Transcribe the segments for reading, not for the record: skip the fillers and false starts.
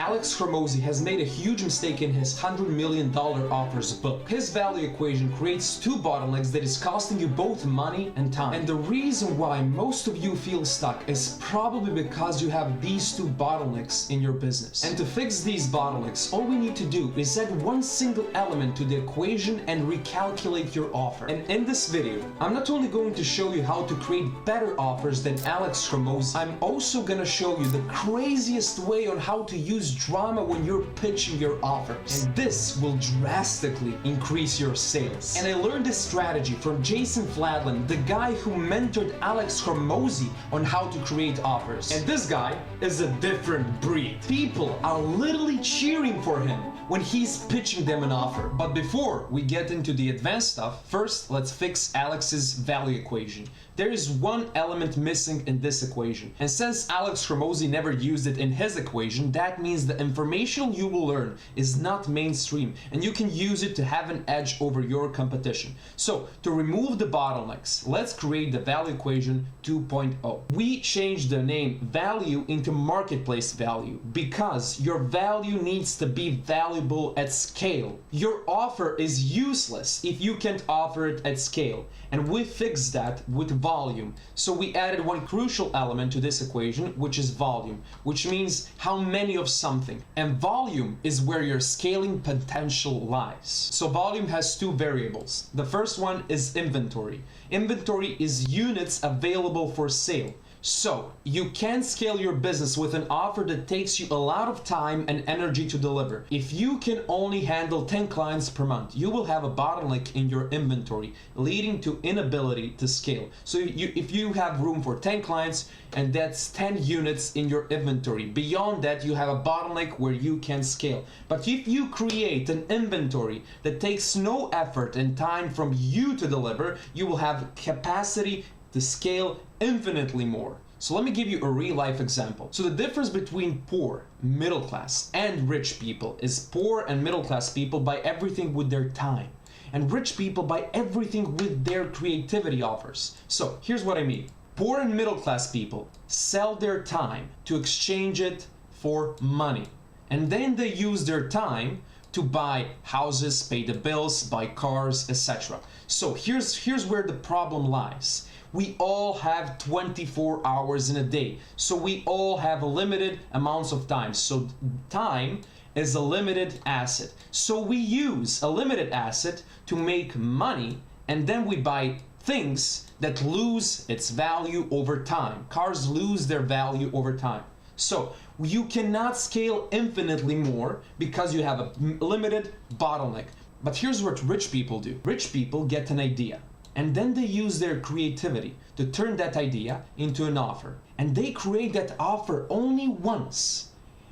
Alex Hormozi has made a huge mistake in his $100 million offers book. His value equation creates two bottlenecks that is costing you both money and time. And the reason why most of you feel stuck is probably because you have these two bottlenecks in your business. And to fix these bottlenecks, all we need to do is add one single element to the equation and recalculate your offer. And in this video, I'm not only going to show you how to create better offers than Alex Hormozi, I'm also gonna show you the craziest way on how to use drama when you're pitching your offers. And this will drastically increase your sales. And I learned this strategy from Jason Fladlin, the guy who mentored Alex Hormozi on how to create offers. And this guy is a different breed. People are literally cheering for him when he's pitching them an offer. But before we get into the advanced stuff, first let's fix Alex's value equation. There is one element missing in this equation. And since Alex Hormozi never used it in his equation, that means the information you will learn is not mainstream and you can use it to have an edge over your competition. So to remove the bottlenecks, let's create the value equation 2.0. We changed the name value into marketplace value because your value needs to be valuable at scale. Your offer is useless if you can't offer it at scale. And we fixed that with volume. So we added one crucial element to this equation, which is volume, which means how many of something. And volume is where your scaling potential lies. So volume has two variables. The first one is inventory. Inventory is units available for sale. So you can scale your business with an offer that takes you a lot of time and energy to deliver. If you can only handle 10 clients per month, you will have a bottleneck in your inventory, leading to inability to scale. So if you have room for 10 clients and that's 10 units in your inventory, beyond that you have a bottleneck where you can scale. But if you create an inventory that takes no effort and time from you to deliver, you will have capacity to scale infinitely more. So let me give you a real life example. So the difference between poor, middle class, and rich people is poor and middle class people buy everything with their time, and rich people buy everything with their creativity offers. So here's what I mean. Poor and middle class people sell their time to exchange it for money, and then they use their time to buy houses, pay the bills, buy cars, etc. So here's where the problem lies. We all have 24 hours in a day, so we all have a limited amounts of time. So time is a limited asset. So we use a limited asset to make money, and then we buy things that lose its value over time. Cars lose their value over time. So you cannot scale infinitely more because you have a limited bottleneck. But here's what rich people do. Rich people get an idea, and then they use their creativity to turn that idea into an offer. And they create that offer only once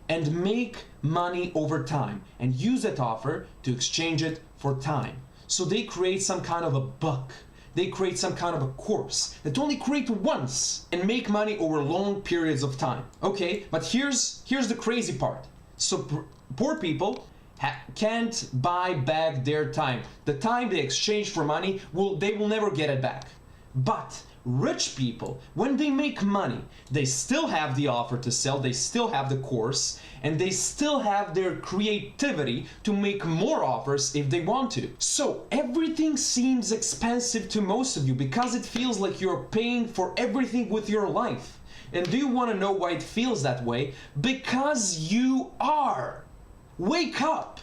and make money over time and use that offer to exchange it for time. So they create some kind of a book. They create some kind of a course that only create once and make money over long periods of time. Okay, but here's the crazy part. So poor people can't buy back their time. The time they exchange for money, they will never get it back. But rich people, when they make money, they still have the offer to sell, they still have the course, and they still have their creativity to make more offers if they want to. So everything seems expensive to most of you because it feels like you're paying for everything with your life. And do you want to know why it feels that way? Because you are. Wake up!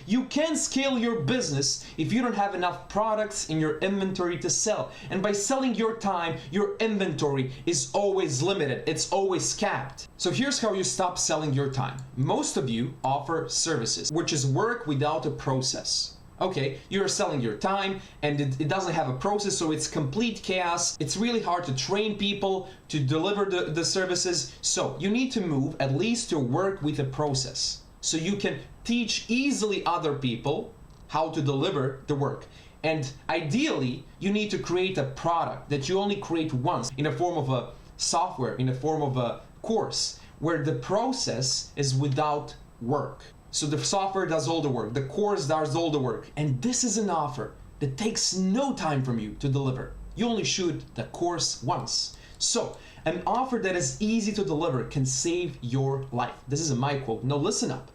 You can't scale your business if you don't have enough products in your inventory to sell. And by selling your time, your inventory is always limited. It's always capped. So here's how you stop selling your time. Most of you offer services, which is work without a process. Okay, you're selling your time and it doesn't have a process, so it's complete chaos. It's really hard to train people to deliver the services. So you need to move at least to work with a process, so you can teach easily other people how to deliver the work. And ideally, you need to create a product that you only create once in the form of a software, in the form of a course, where the process is without work. So the software does all the work, the course does all the work. And this is an offer that takes no time from you to deliver. You only shoot the course once. So An offer that is easy to deliver can save your life. This is my quote. Now listen up.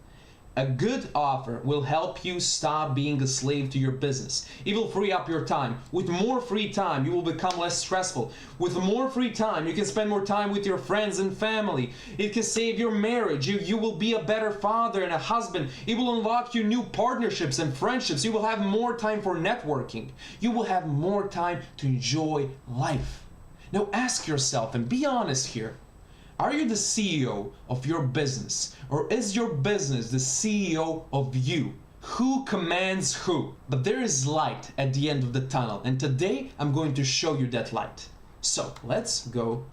A good offer will help you stop being a slave to your business. It will free up your time. With more free time, you will become less stressful. With more free time, you can spend more time with your friends and family. It can save your marriage. You will be a better father and a husband. It will unlock you new partnerships and friendships. You will have more time for networking. You will have more time to enjoy life. Now ask yourself and be honest here. Are you the CEO of your business, or is your business the CEO of you? Who commands who? But there is light at the end of the tunnel, and today I'm going to show you that light. So let's go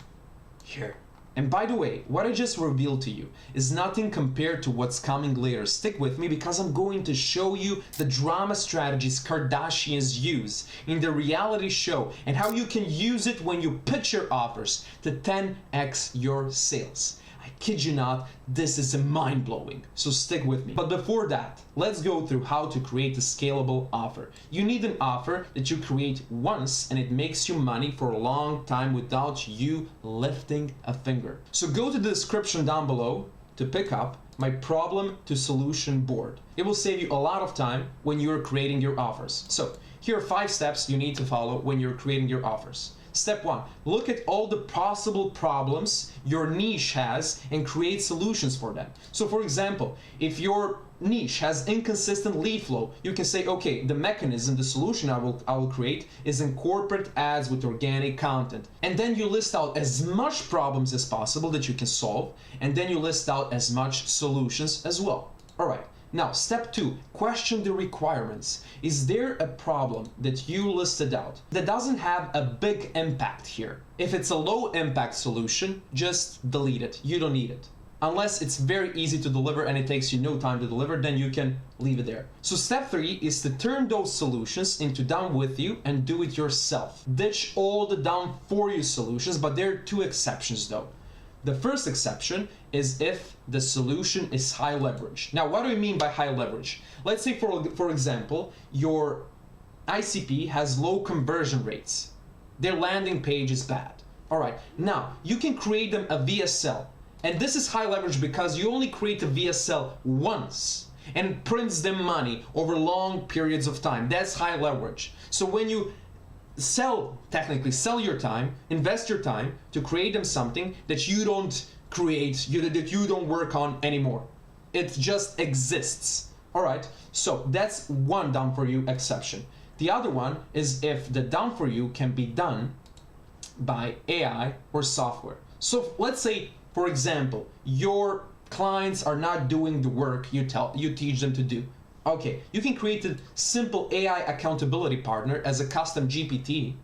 here. And by the way, what I just revealed to you is nothing compared to what's coming later. Stick with me because I'm going to show you the drama strategies Kardashians use in the reality show and how you can use it when you pitch your offers to 10x your sales. I kid you not, this is mind-blowing, so stick with me. But before that, let's go through how to create a scalable offer. You need an offer that you create once and it makes you money for a long time without you lifting a finger. So go to the description down below to pick up my problem to solution board. It will save you a lot of time when you're creating your offers. So here are 5 steps you need to follow when you're creating your offers. Step 1, look at all the possible problems your niche has and create solutions for them. So for example, if your niche has inconsistent lead flow, you can say, okay, the mechanism, the solution I will create is incorporate ads with organic content. And then you list out as much problems as possible that you can solve, and then you list out as much solutions as well. All right. Now, step 2, question the requirements. Is there a problem that you listed out that doesn't have a big impact here? If it's a low impact solution, just delete it. You don't need it. Unless it's very easy to deliver and it takes you no time to deliver, then you can leave it there. So step 3 is to turn those solutions into done with you and do it yourself. Ditch all the done for you solutions, but there are 2 exceptions though. The first exception is if the solution is high leverage. Now, what do I mean by high leverage? Let's say, for example, your ICP has low conversion rates. Their landing page is bad. All right, now you can create them a VSL. And this is high leverage because you only create a VSL once and it prints them money over long periods of time. That's high leverage. So when you technically sell your time, invest your time to create them something that you don't create, that you don't work on anymore. It just exists. All right, so that's one done for you exception. The other one is if the done for you can be done by AI or software. So let's say, for example, your clients are not doing the work you teach them to do. Okay, you can create a simple AI accountability partner as a custom GPT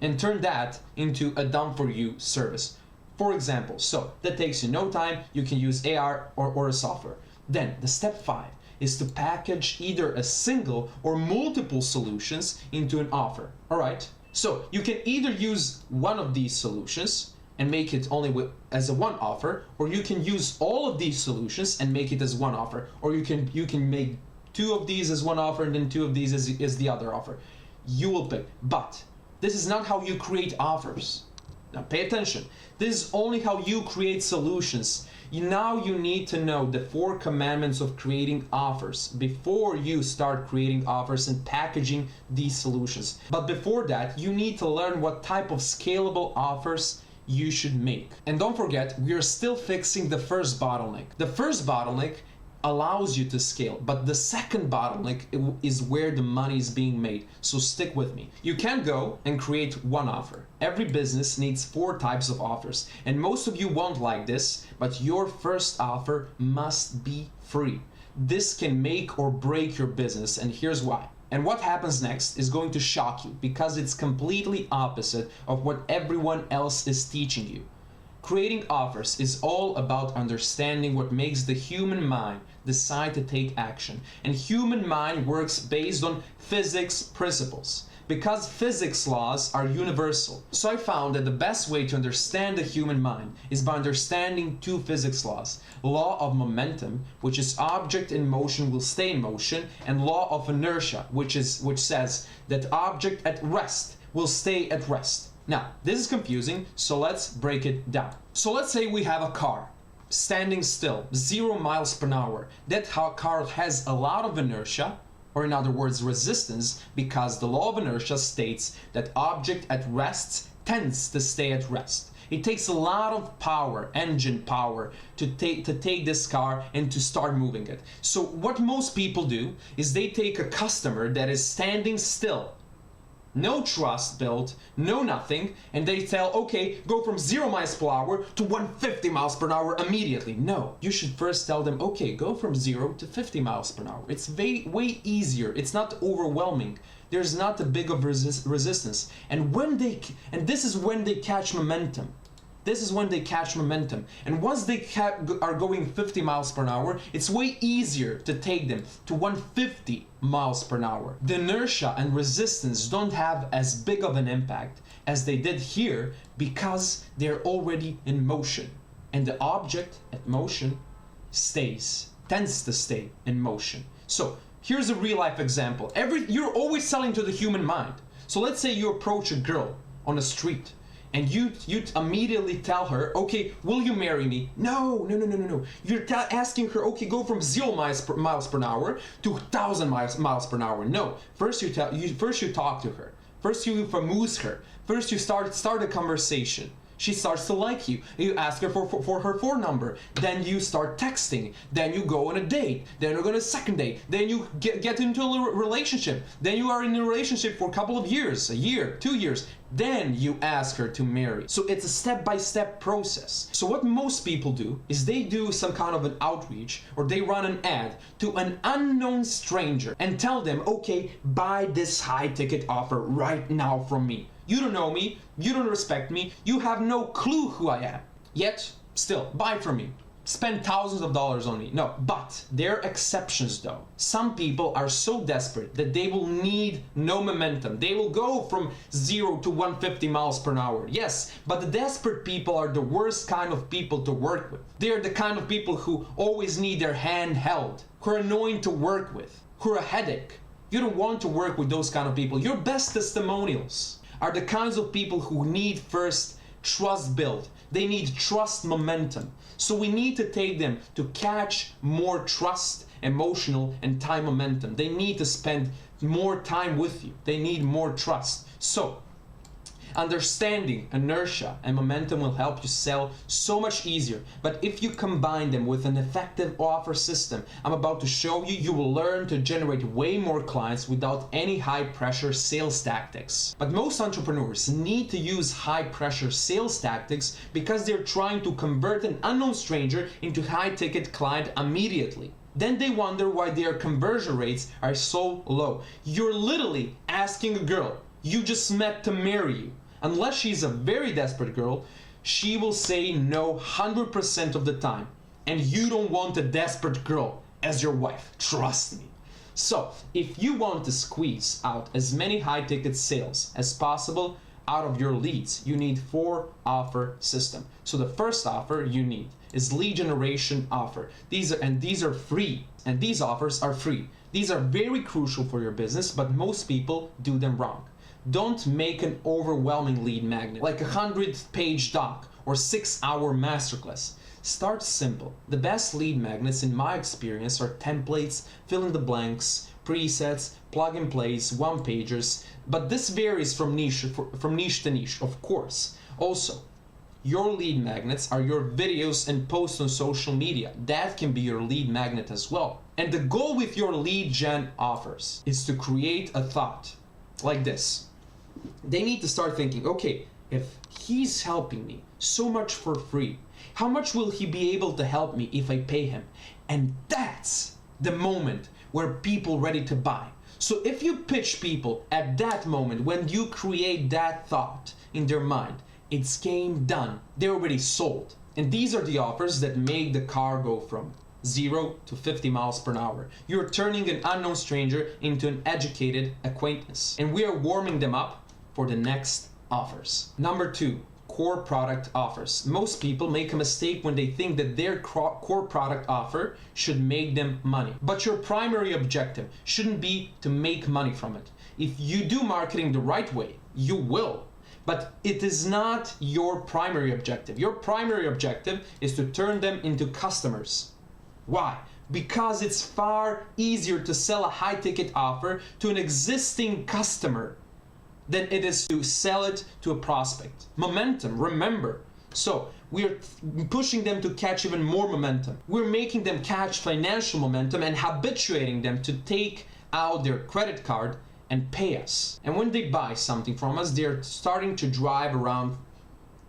and turn that into a done for you service. For example, so that takes you no time, you can use AI or a software. Then the step 5 is to package either a single or multiple solutions into an offer. All right, so you can either use one of these solutions and make it only as a one offer, or you can use all of these solutions and make it as one offer, or you can make 2 of these as one offer and then 2 of these as the other offer. You will pick. But this is not how you create offers. Now pay attention. This is only how you create solutions. Now you need to know the 4 commandments of creating offers before you start creating offers and packaging these solutions. But before that, you need to learn what type of scalable offers you should make. And don't forget, we are still fixing the first bottleneck. The first bottleneck allows you to scale, but the second bottleneck is where the money is being made. So stick with me. You can't go and create one offer. Every business needs 4 types of offers, and most of you won't like this, but your first offer must be free. This can make or break your business, and here's why. And what happens next is going to shock you because it's completely opposite of what everyone else is teaching you. Creating offers is all about understanding what makes the human mind decide to take action. And human mind works based on physics principles because physics laws are universal. So I found that the best way to understand the human mind is by understanding 2 physics laws. Law of momentum, which is object in motion will stay in motion, and law of inertia, which says that object at rest will stay at rest. Now, this is confusing, so let's break it down. So let's say we have a car standing still, 0 miles per hour. That car has a lot of inertia, or in other words, resistance, because the law of inertia states that object at rest tends to stay at rest. It takes a lot of power, engine power, to take this car and to start moving it. So what most people do is they take a customer that is standing still, no trust built, no nothing, and they tell, okay, go from 0 miles per hour to 150 miles per hour immediately. No, you should first tell them, okay, go from 0 to 50 miles per hour. It's way easier. It's not overwhelming. There's not a big of resistance. And this is when they catch momentum. This is when they catch momentum. And once they are going 50 miles per hour, it's way easier to take them to 150 miles per hour. The inertia and resistance don't have as big of an impact as they did here because they're already in motion. And the object at motion tends to stay in motion. So here's a real life example. You're always selling to the human mind. So let's say you approach a girl on the street, and you immediately tell her, okay, will you marry me? No. You're asking her, okay, go from 0 miles per hour to 1,000 miles per hour. No. First you talk to her. First you amuse her. First you start a conversation. She starts to like you. You ask her for her phone number. Then you start texting. Then you go on a date. Then you go on a second date. Then you get into a relationship. Then you are in a relationship for a couple of years, a year, 2 years. Then you ask her to marry. So it's a step-by-step process. So what most people do is they do some kind of an outreach, or they run an ad to an unknown stranger and tell them, okay, buy this high-ticket offer right now from me. You don't know me, you don't respect me, you have no clue who I am. Yet, still, buy from me. Spend thousands of dollars on me. No, but there are exceptions though. Some people are so desperate that they will need no momentum. They will go from 0 to 150 miles per hour. Yes, but the desperate people are the worst kind of people to work with. They are the kind of people who always need their hand held, who are annoying to work with, who are a headache. You don't want to work with those kind of people. Your best testimonials are the kinds of people who need first trust built. They need trust momentum. So we need to take them to catch more trust, emotional, and time momentum. They need to spend more time with you. They need more trust. So understanding inertia and momentum will help you sell so much easier. But if you combine them with an effective offer system I'm about to show you, you will learn to generate way more clients without any high pressure sales tactics. But most entrepreneurs need to use high pressure sales tactics because they're trying to convert an unknown stranger into high ticket client immediately. Then they wonder why their conversion rates are so low. You're literally asking a girl you just met to marry you. Unless she's a very desperate girl, she will say no 100% of the time. And you don't want a desperate girl as your wife, trust me. So, if you want to squeeze out as many high-ticket sales as possible out of your leads, you need 4 offer system. So the first offer you need is lead generation offer. These are free, and these offers are free. These are very crucial for your business, but most people do them wrong. Don't make an overwhelming lead magnet, like a 100-page doc or 6-hour masterclass. Start simple. The best lead magnets in my experience are templates, fill in the blanks, presets, plug and plays, one-pagers, but this varies from niche to niche, of course. Also, your lead magnets are your videos and posts on social media. That can be your lead magnet as well. And the goal with your lead gen offers is to create a thought like this. They need to start thinking, okay, if he's helping me so much for free, how much will he be able to help me if I pay him? And that's the moment where people are ready to buy. So if you pitch people at that moment, when you create that thought in their mind, it's game done. They're already sold. And these are the offers that make the car go from 0 to 50 miles per hour. You're turning an unknown stranger into an educated acquaintance. And we are warming them up for the next offers. Number 2, core product offers. Most people make a mistake when they think that their core product offer should make them money. But your primary objective shouldn't be to make money from it. If you do marketing the right way, you will. But it is not your primary objective. Your primary objective is to turn them into customers. Why? Because it's far easier to sell a high ticket offer to an existing customer than it is to sell it to a prospect. Momentum, remember. So we're pushing them to catch even more momentum. We're making them catch financial momentum and habituating them to take out their credit card and pay us. And when they buy something from us, they're starting to drive around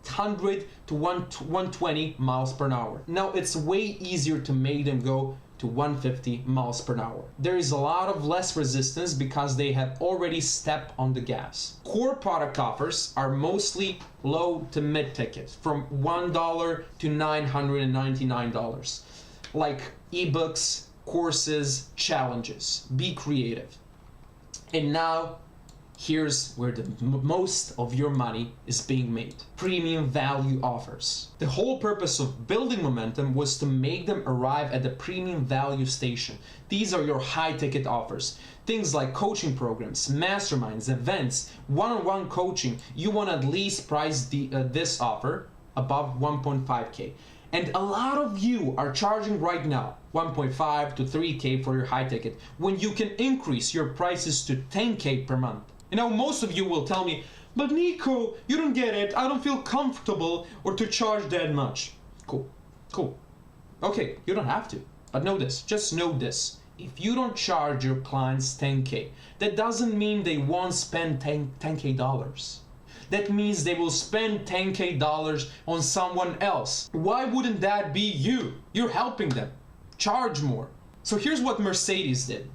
100 to 120 miles per hour. Now it's way easier to make them go to 150 miles per hour. There is a lot of less resistance because they have already stepped on the gas. Core product offers are mostly low to mid ticket, from $1 to $999, like ebooks, courses, challenges. Be creative. And now, here's where the most of your money is being made. Premium value offers. The whole purpose of building momentum was to make them arrive at the premium value station. These are your high ticket offers. Things like coaching programs, masterminds, events, one-on-one coaching. You want to at least price this offer above 1.5K. And a lot of you are charging right now 1.5 to 3K for your high ticket when you can increase your prices to 10K per month. You know, most of you will tell me, but Nico, you don't get it. I don't feel comfortable or to charge that much. Cool. Okay, you don't have to. But know this, just know this. If you don't charge your clients 10K, that doesn't mean they won't spend 10K dollars. That means they will spend 10K dollars on someone else. Why wouldn't that be you? You're helping them. Charge more. So here's what Mercedes did.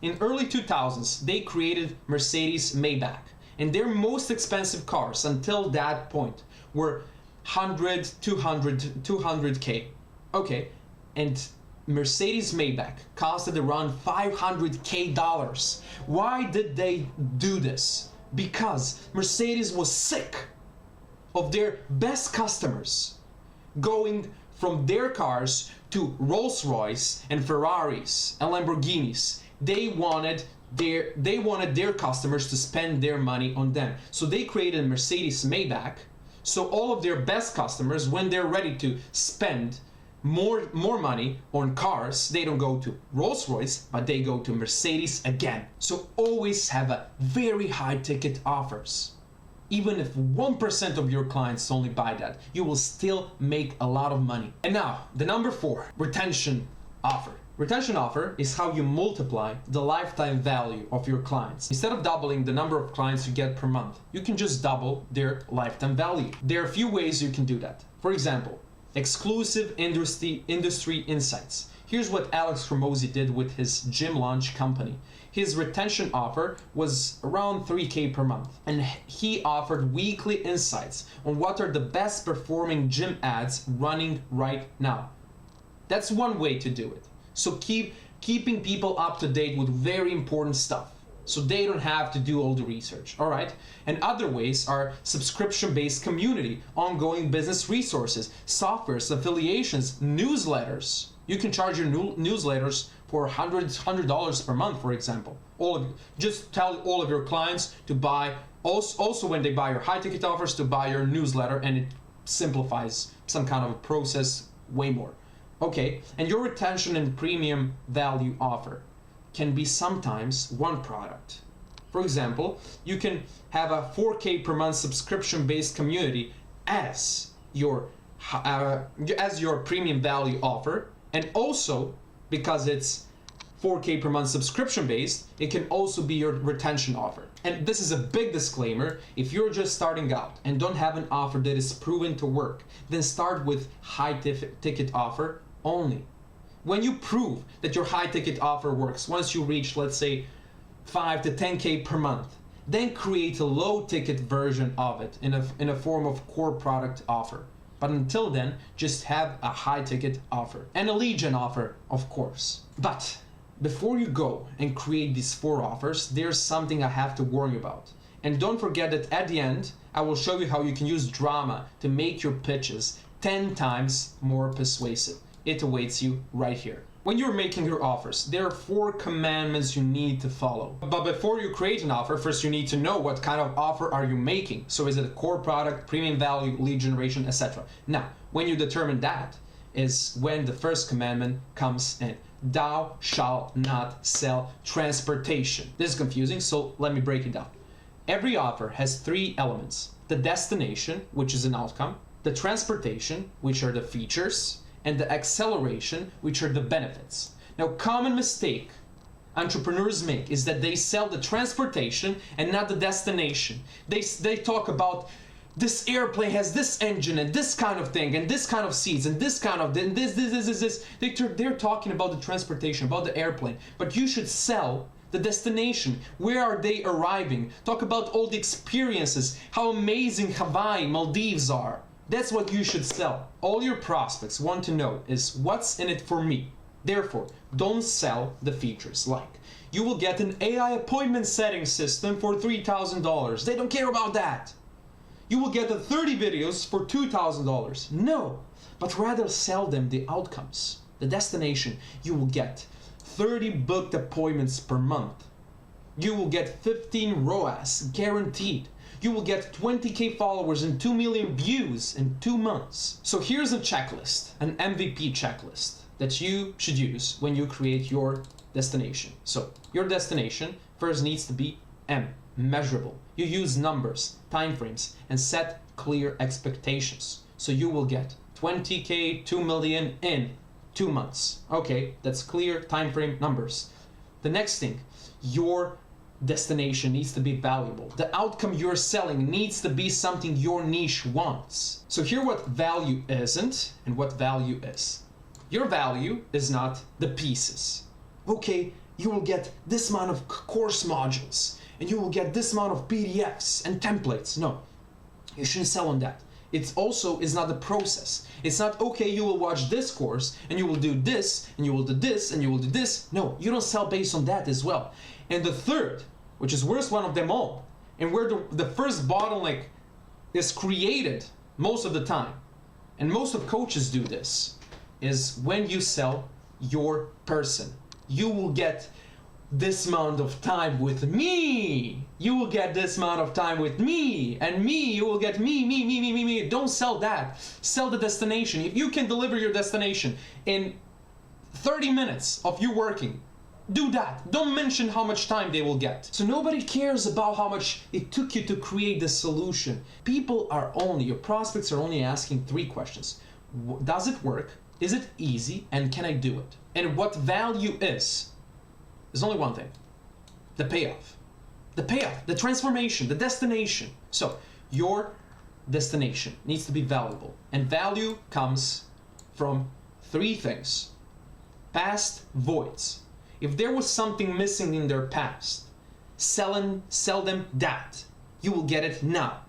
In early 2000s, they created Mercedes Maybach, and their most expensive cars until that point were 100, 200K. Okay, and Mercedes Maybach costed around $500K dollars. Why did they do this? Because Mercedes was sick of their best customers going from their cars to Rolls-Royce and Ferraris and Lamborghinis. They wanted their customers to spend their money on them. So they created Mercedes Maybach. So all of their best customers, when they're ready to spend more money on cars, they don't go to Rolls-Royce, but they go to Mercedes again. So always have a very high ticket offers. Even if 1% of your clients only buy that, you will still make a lot of money. And now, the number 4, retention offer. Retention offer is how you multiply the lifetime value of your clients. Instead of doubling the number of clients you get per month, you can just double their lifetime value. There are a few ways you can do that. For example, exclusive industry insights. Here's what Alex Hormozi did with his gym launch company. His retention offer was around 3K per month, and he offered weekly insights on what are the best performing gym ads running right now. That's one way to do it. So keeping people up to date with very important stuff, so they don't have to do all the research, all right? And other ways are subscription-based community, ongoing business resources, softwares, affiliations, newsletters. You can charge your newsletters for $100 per month, for example. Just tell all of your clients to buy, also when they buy your high ticket offers, to buy your newsletter, and it simplifies some kind of a process way more. Okay, and your retention and premium value offer can be sometimes one product. For example, you can have a 4K per month subscription-based community as your premium value offer, and also because it's 4K per month subscription-based, it can also be your retention offer. And this is a big disclaimer: if you're just starting out and don't have an offer that is proven to work, then start with high ticket offer only. When you prove that your high ticket offer works, once you reach, let's say, 5 to 10K per month, then create a low ticket version of it in a form of core product offer. But until then, just have a high ticket offer and a lead gen offer, of course. But before you go and create these 4 offers, there's something I have to warn you about. And don't forget that at the end, I will show you how you can use drama to make your pitches 10 times more persuasive. It awaits you right here. when you're making your offers, there are 4 commandments you need to follow. But before you create an offer, first you need to know what kind of offer are you making. So is it a core product, premium value, lead generation, etc. Now, when you determine that is when the first commandment comes in. Thou shalt not sell transportation. This is confusing, so let me break it down. Every offer has 3 elements. The destination, which is an outcome, the transportation, which are the features, and the acceleration, which are the benefits. Now, common mistake entrepreneurs make is that they sell the transportation and not the destination. They talk about this airplane has this engine and this kind of thing and this kind of seats and this kind of this. They're talking about the transportation, about the airplane, but you should sell the destination. Where are they arriving? Talk about all the experiences, how amazing Hawaii, Maldives are. That's what you should sell. All your prospects want to know is what's in it for me. Therefore, don't sell the features like you will get an AI appointment setting system for $3,000. They don't care about that. You will get the 30 videos for $2,000. No, but rather sell them the outcomes, the destination. You will get 30 booked appointments per month. You will get 15 ROAS guaranteed. You will get 20K followers and 2 million views in 2 months. So here's a checklist, an MVP checklist that you should use when you create your destination. So your destination first needs to be measurable. You use numbers, timeframes, and set clear expectations. So you will get 20K, 2 million in 2 months. Okay, that's clear timeframe numbers. The next thing, your destination needs to be valuable. The outcome you're selling needs to be something your niche wants. So here what value isn't and what value is. Your value is not the pieces. Okay, you will get this amount of course modules and you will get this amount of PDFs and templates. No, you shouldn't sell on that. It also is not the process. It's not, okay, you will watch this course and you will do this and you will do this and you will do this. No, you don't sell based on that as well. And the third, which is worst one of them all, and where the first bottleneck is created most of the time, and most of coaches do this, is when you sell your person. You will get this amount of time with me. You will get this amount of time with me, and me, you will get me. Don't sell that. Sell the destination. If you can deliver your destination in 30 minutes of you working, do that. Don't mention how much time they will get. So nobody cares about how much it took you to create the solution. Your prospects are only asking 3 questions. Does it work? Is it easy? And can I do it? And what value is? There's only one thing. The payoff. The payoff, the transformation, the destination. So your destination needs to be valuable. And value comes from 3 things. Past voids. If there was something missing in their past, sell them that. You will get it now.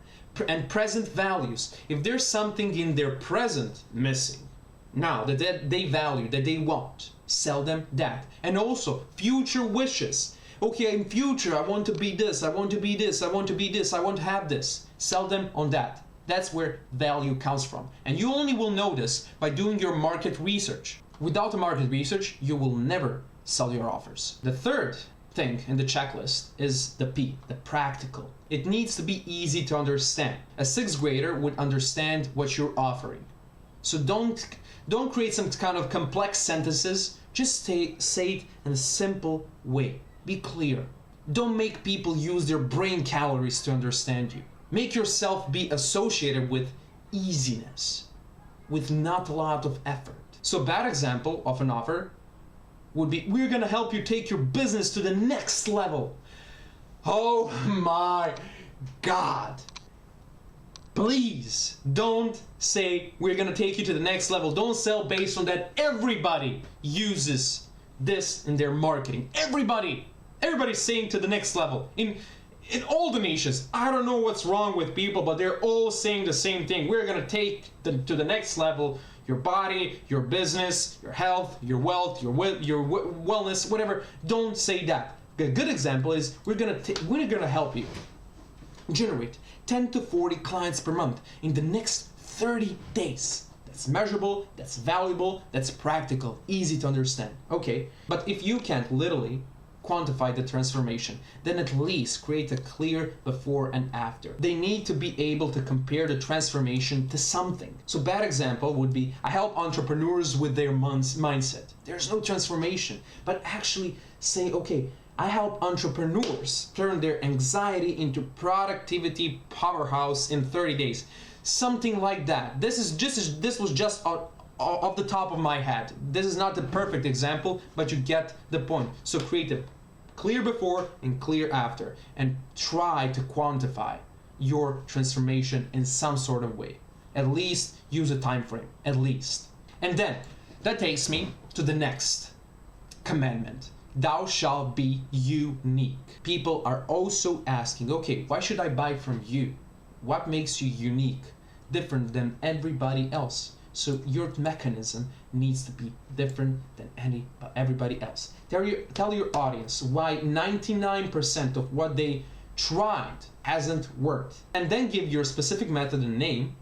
And present values. If there's something in their present missing, now that they value, that they want, sell them that. And also future wishes. Okay, in future I want to be this, I want to be this, I want to be this, I want to have this. Sell them on that. That's where value comes from. And you only will know this by doing your market research. Without the market research, you will never sell your offers. The third thing in the checklist is the P, the practical. It needs to be easy to understand. A 6th grader would understand what you're offering. So don't create some kind of complex sentences. Just say it in a simple way. Be clear. Don't make people use their brain calories to understand you. Make yourself be associated with easiness, with not a lot of effort. So a bad example of an offer would be, we're gonna help you take your business to the next level. Oh my God. Please don't say we're gonna take you to the next level. Don't sell based on that. Everybody uses this in their marketing. Everybody's saying to the next level. In all the niches, I don't know what's wrong with people, but they're all saying the same thing. We're gonna take to the next level your body, your business, your health, your wealth, your wellness, whatever. Don't say that. A good example is we're gonna help you generate 10 to 40 clients per month in the next 30 days. that's measurable, that's valuable, that's practical, easy to understand. Okay, but if you can't literally quantify the transformation, then at least create a clear before and after. They need to be able to compare the transformation to something. So bad example would be, I help entrepreneurs with their mindset. There's no transformation, but actually say, okay, I help entrepreneurs turn their anxiety into productivity powerhouse in 30 days. Something like that. This was just off the top of my head. This is not the perfect example, but you get the point. So create a clear before and clear after, and try to quantify your transformation in some sort of way. At least use a time frame, at least. And then that takes me to the next commandment. Thou shalt be unique. People are also asking, okay, why should I buy from you? What makes you unique, different than everybody else? So your mechanism needs to be different than everybody else. Tell your audience why 99% of what they tried hasn't worked. And then give your specific method a name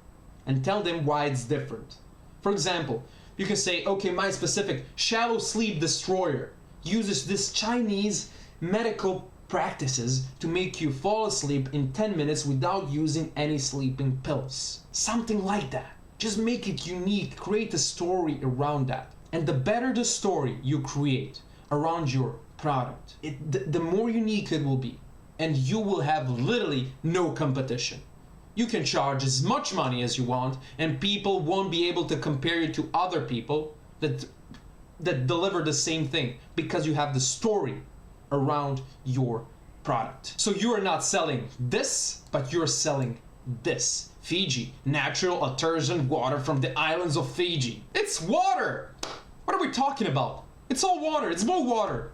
and tell them why it's different. For example, you can say, okay, my specific shallow sleep destroyer uses this Chinese medical practices to make you fall asleep in 10 minutes without using any sleeping pills. Something like that. Just make it unique, create a story around that. And the better the story you create around your product, the more unique it will be. And you will have literally no competition. You can charge as much money as you want, and people won't be able to compare you to other people that deliver the same thing, because you have the story around your product. So you are not selling this, but you're selling this. Fiji, natural artesian water from the islands of Fiji. It's water! What are we talking about? It's all water, it's more water.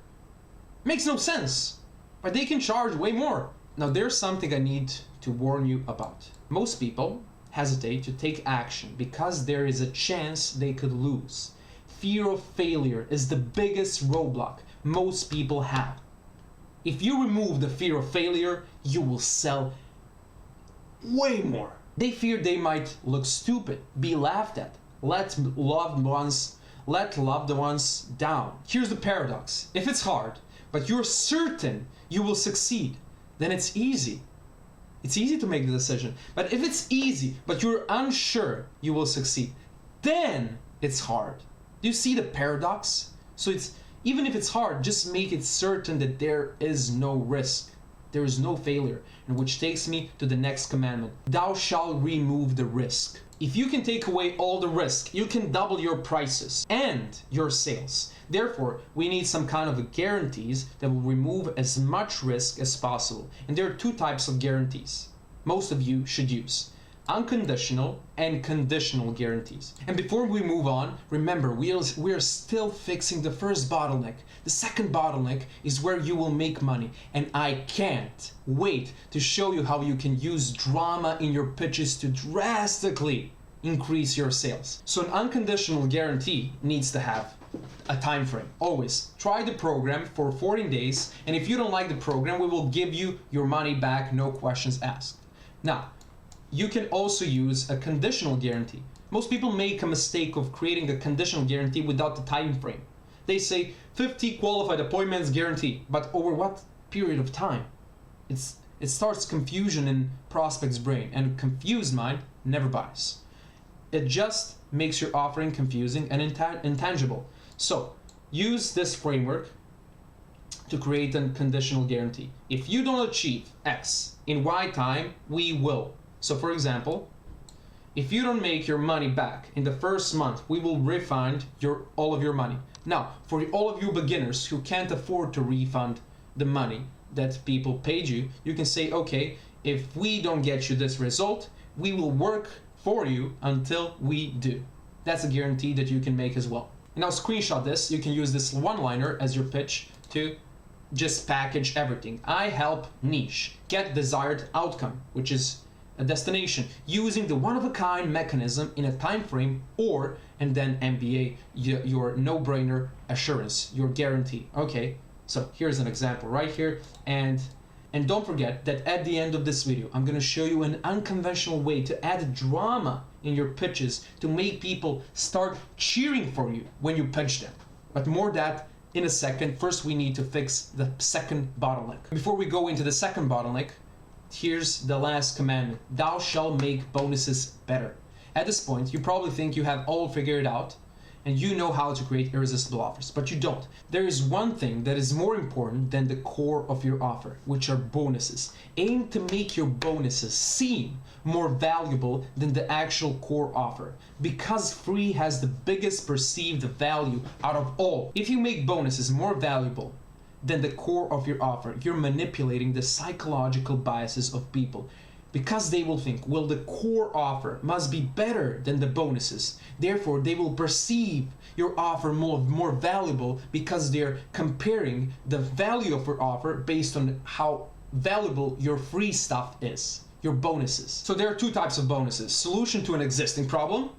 Makes no sense. But they can charge way more. Now there's something I need to warn you about. Most people hesitate to take action because there is a chance they could lose. Fear of failure is the biggest roadblock most people have. If you remove the fear of failure, you will sell way more. They fear they might look stupid, be laughed at, let loved ones down. Here's the paradox. If it's hard, but you're certain you will succeed, then it's easy. It's easy to make the decision. But if it's easy, but you're unsure you will succeed, then it's hard. Do you see the paradox? So even if it's hard, just make it certain that there is no risk. There is no failure. And which takes me to the next commandment. Thou shalt remove the risk. If you can take away all the risk, you can double your prices and your sales. Therefore, we need some kind of guarantees that will remove as much risk as possible. And there are two types of guarantees most of you should use. Unconditional and conditional guarantees. And before we move on, remember, we are still fixing the first bottleneck. The second bottleneck is where you will make money. And I can't wait to show you how you can use drama in your pitches to drastically increase your sales. So an unconditional guarantee needs to have a time frame. Always try the program for 14 days, and if you don't like the program, we will give you your money back, no questions asked. Now, you can also use a conditional guarantee. Most people make a mistake of creating a conditional guarantee without the time frame. They say 50 qualified appointments guarantee, but over what period of time? It starts confusion in prospect's brain, and a confused mind never buys. It just makes your offering confusing and intangible. So use this framework to create a conditional guarantee. If you don't achieve X in Y time, we will. So for example, if you don't make your money back in the first month, we will refund all of your money. Now, for all of you beginners who can't afford to refund the money that people paid you, you can say, okay, if we don't get you this result, we will work for you until we do. That's a guarantee that you can make as well. And now screenshot this. You can use this one-liner as your pitch to just package everything. I help niche get desired outcome, which is a destination, using the one-of-a-kind mechanism in a time frame, or, and then MBA, your no-brainer assurance, your guarantee. Okay, so here's an example right here, and don't forget that at the end of this video, I'm gonna show you an unconventional way to add drama in your pitches to make people start cheering for you when you pitch them. But more that in a second. First, we need to fix the second bottleneck. Before we go into the second bottleneck, here's the last commandment. Thou shalt make bonuses better. At this point, you probably think you have all figured out and you know how to create irresistible offers, but you don't. There is one thing that is more important than the core of your offer, which are bonuses. Aim to make your bonuses seem more valuable than the actual core offer, because free has the biggest perceived value out of all. If you make bonuses more valuable than the core of your offer, you're manipulating the psychological biases of people, because they will think, well, the core offer must be better than the bonuses. Therefore, they will perceive your offer more valuable, because they're comparing the value of your offer based on how valuable your free stuff is, your bonuses. So there are two types of bonuses: solution to an existing problem,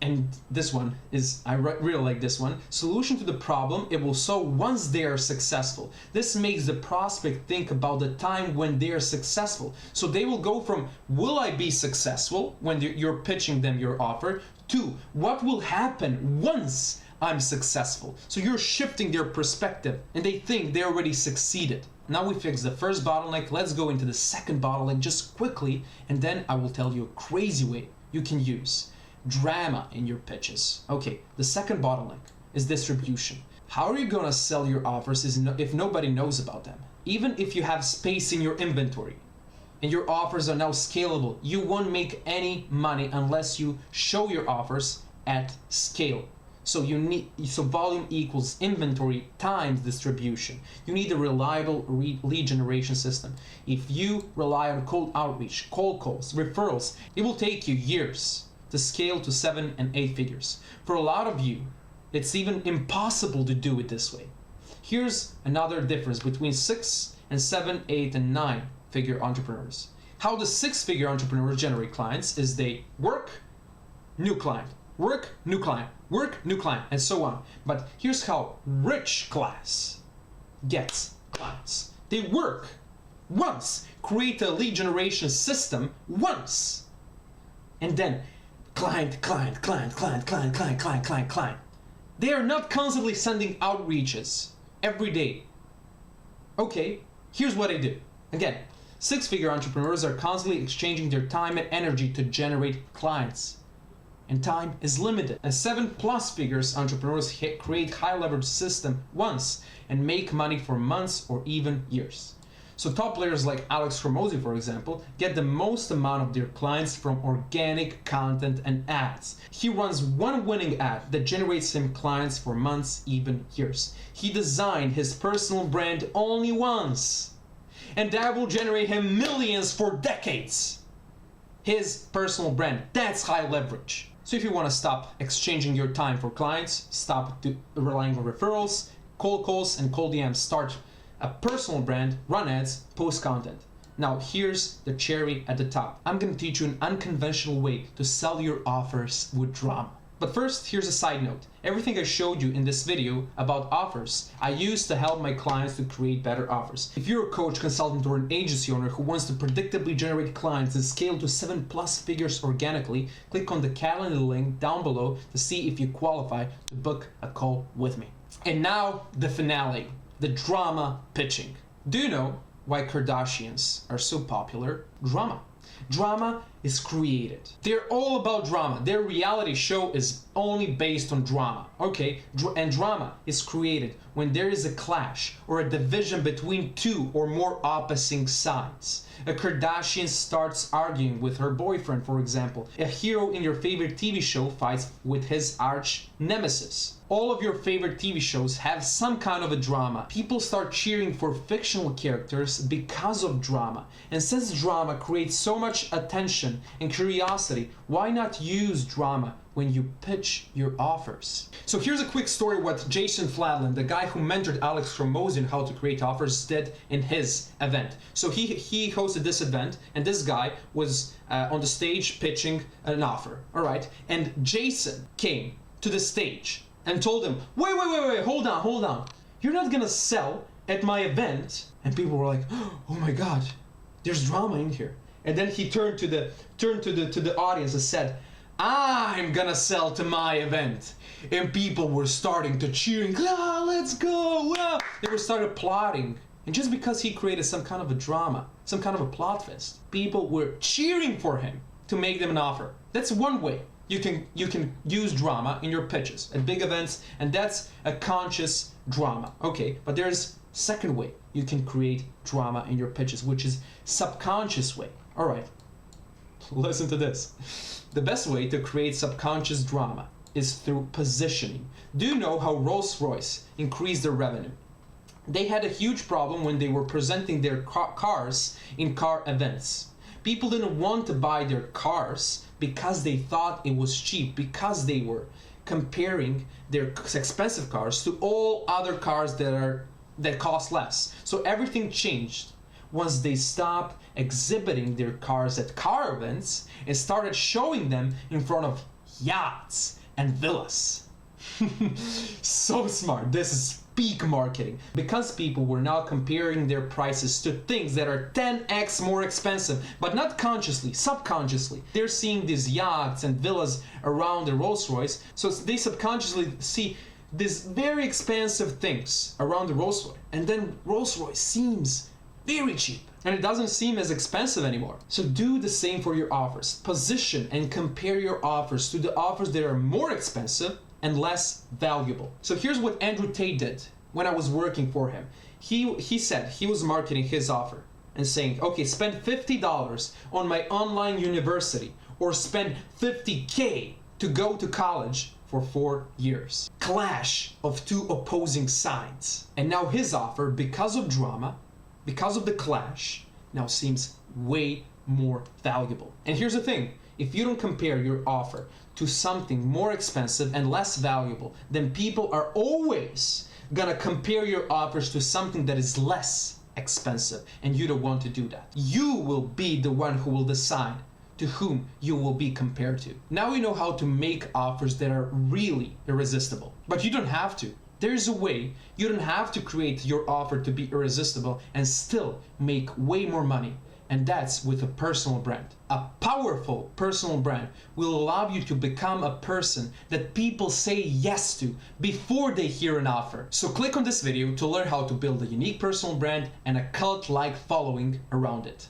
and this one is, I really like this one. Solution to the problem it will solve once they are successful. This makes the prospect think about the time when they are successful. So they will go from, will I be successful, when you're pitching them your offer, to what will happen once I'm successful. So you're shifting their perspective and they think they already succeeded. Now we fixed the first bottleneck, let's go into the second bottleneck just quickly, and then I will tell you a crazy way you can use drama in your pitches. Okay, the second bottleneck is distribution. How are you gonna sell your offers if nobody knows about them? Even if you have space in your inventory and your offers are now scalable, you won't make any money unless you show your offers at scale. So volume equals inventory times distribution. You need a reliable lead generation system. If you rely on cold outreach, cold calls, referrals, it will take you years to scale to 7 and 8 figures. For a lot of you, it's even impossible to do it this way. Here's another difference between 6 and 7, 8 and 9 figure entrepreneurs. How the 6-figure entrepreneurs generate clients is they work, new client, work, new client, work, new client, and so on. But here's how rich class gets clients. They work once, create a lead generation system once, and then client, client, client, client, client, client, client, client, client. They are not constantly sending outreaches every day. Okay, here's what I do. Again, 6-figure entrepreneurs are constantly exchanging their time and energy to generate clients. And time is limited. And 7+ figures entrepreneurs create high leverage system once and make money for months or even years. So top players like Alex Hormozi, for example, get the most amount of their clients from organic content and ads. He runs one winning ad that generates him clients for months, even years. He designed his personal brand only once, and that will generate him millions for decades. His personal brand, that's high leverage. So if you want to stop exchanging your time for clients, stop relying on referrals, cold calls, and cold DMs, start a personal brand, run ads, post content. Now here's the cherry at the top. I'm going to teach you an unconventional way to sell your offers with drama. But first, here's a side note. Everything I showed you in this video about offers, I use to help my clients to create better offers. If you're a coach, consultant, or an agency owner who wants to predictably generate clients and scale to 7+ figures organically, click on the calendar link down below to see if you qualify to book a call with me. And now the finale. The drama pitching. Do you know why Kardashians are so popular? Drama. Drama is created. They're all about drama. Their reality show is only based on drama. Okay, and drama is created when there is a clash or a division between two or more opposing sides. A Kardashian starts arguing with her boyfriend, for example. A hero in your favorite TV show fights with his arch nemesis. All of your favorite TV shows have some kind of a drama. People start cheering for fictional characters because of drama. And since drama creates so much attention and curiosity, why not use drama when you pitch your offers? So here's a quick story what Jason Fladlin, the guy who mentored Alex Hormozi on how to create offers, did in his event. So he hosted this event, and this guy was on the stage pitching an offer, all right? And Jason came to the stage and told him, wait, hold on. You're not gonna sell at my event. And people were like, oh my God, there's drama in here. And then he turned to the audience and said, I'm gonna sell to my event. And people were starting to cheering, ah, let's go, ah. They were started plotting. And just because he created some kind of a drama, some kind of a plot twist, people were cheering for him to make them an offer. That's one way you can use drama in your pitches at big events, and that's a conscious drama. Okay, but there's second way you can create drama in your pitches, which is subconscious way. All right, listen to this. The best way to create subconscious drama is through positioning. Do you know how Rolls-Royce increased their revenue? They had a huge problem when they were presenting their cars in car events. People didn't want to buy their cars because they thought it was cheap, because they were comparing their expensive cars to all other cars that cost less. So everything changed once they stopped exhibiting their cars at car events and started showing them in front of yachts and villas. So smart. This is peak marketing, because people were now comparing their prices to things that are 10x more expensive, but not consciously, subconsciously. They're seeing these yachts and villas around the Rolls-Royce, so they subconsciously see these very expensive things around the Rolls-Royce, and then Rolls-Royce seems very cheap, and it doesn't seem as expensive anymore. So do the same for your offers. Position and compare your offers to the offers that are more expensive and less valuable. So here's what Andrew Tate did when I was working for him. He said he was marketing his offer and saying, okay, spend $50 on my online university, or spend $50K to go to college for 4 years. Clash of two opposing sides. And now his offer, because of drama, because of the clash, now seems way more valuable. And here's the thing, if you don't compare your offer to something more expensive and less valuable, then people are always gonna compare your offers to something that is less expensive, and you don't want to do that. You will be the one who will decide to whom you will be compared to. Now you know how to make offers that are really irresistible, but you don't have to. There's a way. You don't have to create your offer to be irresistible and still make way more money. And that's with a personal brand. A powerful personal brand will allow you to become a person that people say yes to before they hear an offer. So click on this video to learn how to build a unique personal brand and a cult-like following around it.